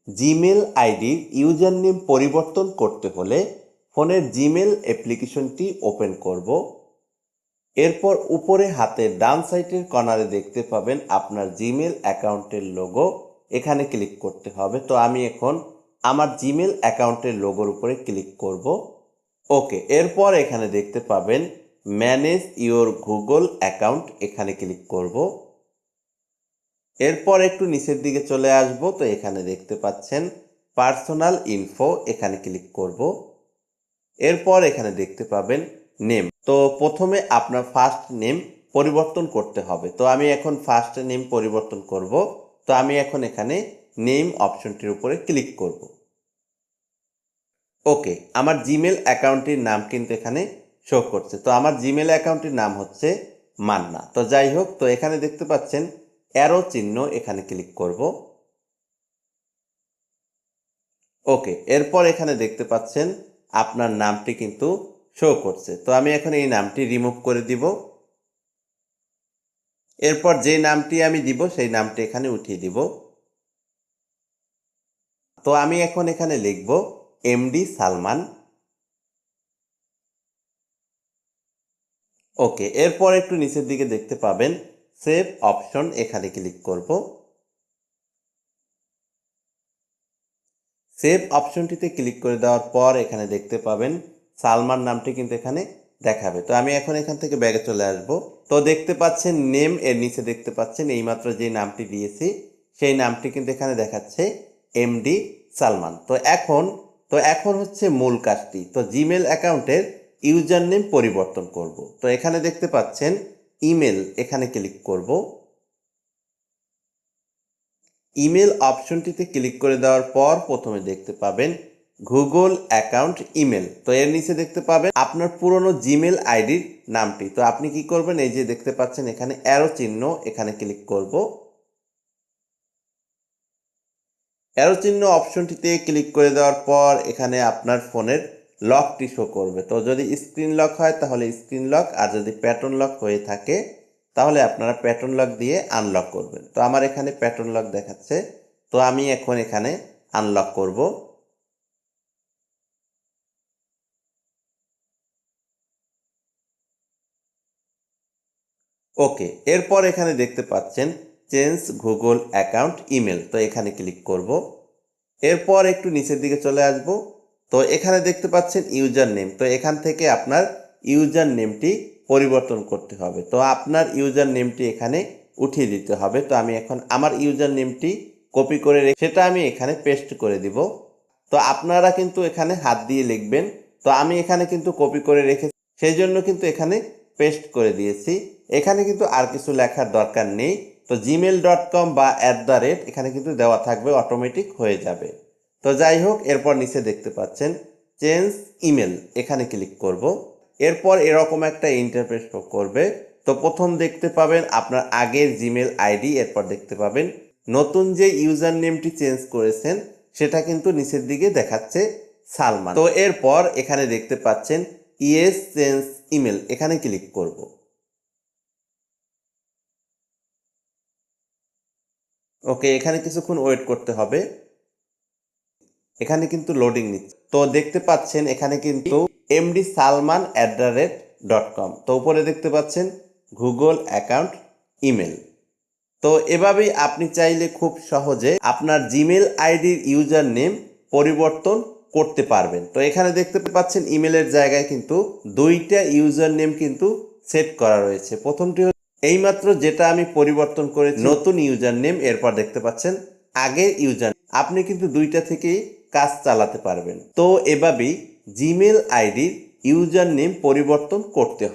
Gmail আইডির user name পরিবর্তন করতে হলে ফোনের জিমেল অ্যাপ্লিকেশনটি ওপেন করব। এরপর উপরে হাতের ডান সাইডের কর্নারে দেখতে পাবেন আপনার জিমেল অ্যাকাউন্টের লোগো, এখানে ক্লিক করতে হবে। তো আমি এখন আমার জিমেল অ্যাকাউন্টের লোগোর উপরে ক্লিক করব। ওকে, এরপর এখানে দেখতে পাবেন ম্যানেজ ইওর গুগল অ্যাকাউন্ট, এখানে ক্লিক করব। এরপর একটু নিচের দিকে চলে আসব। তো এখানে দেখতে পাচ্ছেন পার্সোনাল ইনফো, এখানে ক্লিক করব। এরপর এখানে দেখতে পাবেন নেম। তো প্রথমে আপনার ফার্স্ট নেম পরিবর্তন করতে হবে। তো আমি এখন ফার্স্ট নেম পরিবর্তন করব। তো আমি এখন এখানে নেম অপশনটির উপরে ক্লিক করব। ওকে, আমার জিমেল অ্যাকাউন্টটির নাম কিন্তু এখানে শো করছে। তো আমার জিমেল অ্যাকাউন্টটির নাম হচ্ছে মান্না। তো যাই হোক, তো এখানে দেখতে পাচ্ছেন অ্যারো চিহ্ন, এখানে ক্লিক করব। ওকে, এরপর এখানে দেখতে পাচ্ছেন আপনার নামটি কিন্তু শো করছে। তো আমি এখন এই নামটি রিমুভ করে দিব। এরপর যে নামটি আমি দিব সেই নামটি এখানে উঠিয়ে দিব। তো আমি এখন এখানে লিখব এমডি সালমান। ওকে, এরপর একটু নিচের দিকে দেখতে পাবেন সেভ অপশন, এখানে ক্লিক করব। সেভ অপশনটিতে ক্লিক করে দেওয়ার পর এখানে দেখতে পাবেন সালমান নামটি কিন্তু এখানে দেখাবে। তো আমি এখন এখান থেকে ব্যাগে চলে আসব। তো দেখতে পাচ্ছেন নেম এর নিচে দেখতে পাচ্ছেন এইমাত্র যে নামটি দিয়েছি সেই নামটি কিন্তু এখানে দেখাচ্ছে এমডি সালমান। তো এখন হচ্ছে মূল কাজটি। তো জিমেল অ্যাকাউন্টের ইউজার নেম পরিবর্তন করব। তো এখানে দেখতে পাচ্ছেন ইমেল, এখানে ক্লিক করব। ইমেল অপশনটিতে ক্লিক করে দেওয়ার পর প্রথমে দেখতে পাবেন গুগল অ্যাকাউন্ট ইমেল। তো এর নিচে দেখতে পাবেন আপনার পুরনো জিমেল আইডির নামটি। তো আপনি কি করবেন, এই যে দেখতে পাচ্ছেন এখানে অ্যারো চিহ্ন, এখানে ক্লিক করব। অ্যারো চিহ্ন অপশনটিতে ক্লিক করে দেওয়ার পর এখানে আপনার ফোনের লকটি শো করবে। তো যদি স্ক্রিন লক হয় তাহলে স্ক্রিন লক, আর যদি প্যাটার্ন লক হয়ে থাকে তাহলে আপনারা প্যাটার্ন লক দিয়ে আনলক করবেন। তো আমার এখানে প্যাটার্ন লক দেখাচ্ছে, তো আমি এখন এখানে আনলক করব। ওকে, এরপর এখানে দেখতে পাচ্ছেন চেঞ্জ গুগল অ্যাকাউন্ট ইমেল। তো এখানে ক্লিক করব। এরপর একটু নিচের দিকে চলে আসব। তো এখানে দেখতে পাচ্ছেন ইউজার নেম। তো এখান থেকে আপনার ইউজার নেমটি পরিবর্তন করতে হবে। তো আপনার ইউজার নেমটি এখানে উঠিয়ে দিতে হবে। তো আমি এখন আমার ইউজার নেমটি কপি করে সেটা আমি এখানে পেস্ট করে দিব। তো আপনারা কিন্তু এখানে হাত দিয়ে লিখবেন। তো আমি এখানে কিন্তু কপি করে রেখে সেই জন্য কিন্তু এখানে পেস্ট করে দিয়েছি। এখানে কিন্তু আর কিছু লেখার দরকার নেই। তো gmail.com বা এখানে কিন্তু দেওয়া থাকবে, অটোমেটিক হয়ে যাবে। তো যাই হোক, এরপর নিচে দেখতে পাচ্ছেন চেঞ্জ ইমেল, এখানে ক্লিক করব। এরপর এরকম একটা ইন্টারফেস শো করবে। তো প্রথম দেখতে পাবেন আপনার আগের জিমেল আইডি, এরপর দেখতে পাবেন নতুন যে ইউজার নেমটি চেঞ্জ করেছেন সেটা কিন্তু নিচের দিকে দেখাচ্ছে সালমান। তো এরপর এখানে দেখতে পাচ্ছেন ইয়েস চেঞ্জ ইমেল, এখানে ক্লিক করব। ওকে, এখানে কিছুক্ষণ ওয়েট করতে হবে। এখানে কিন্তু লোডিং নিচ্ছে। তো দেখতে পাচ্ছেন এখানে কিন্তু mdsalman@.com। তো উপরে দেখতে পাচ্ছেন গুগল অ্যাকাউন্ট ইমেল। তো এভাবেই আপনি চাইলে খুব সহজে আপনার জিমেল আইডির ইউজার নেম পরিবর্তন করতে পারবেন। তো এখানে দেখতে পাচ্ছেন ইমেলের জায়গায় কিন্তু দুইটা ইউজার নেম কিন্তু সেট করা রয়েছে। প্রথমটি এইমাত্র যেটা আমি পরিবর্তন করেছি নতুন ইউজার নেম, এরপর দেখতে পাচ্ছেন আগের ইউজার। আপনি কিন্তু দুইটা থেকেই কাজ চালাতে পারবেন। তো এভাবেই জিমেল আইডির ইউজার নেম পরিবর্তন করতে হয়।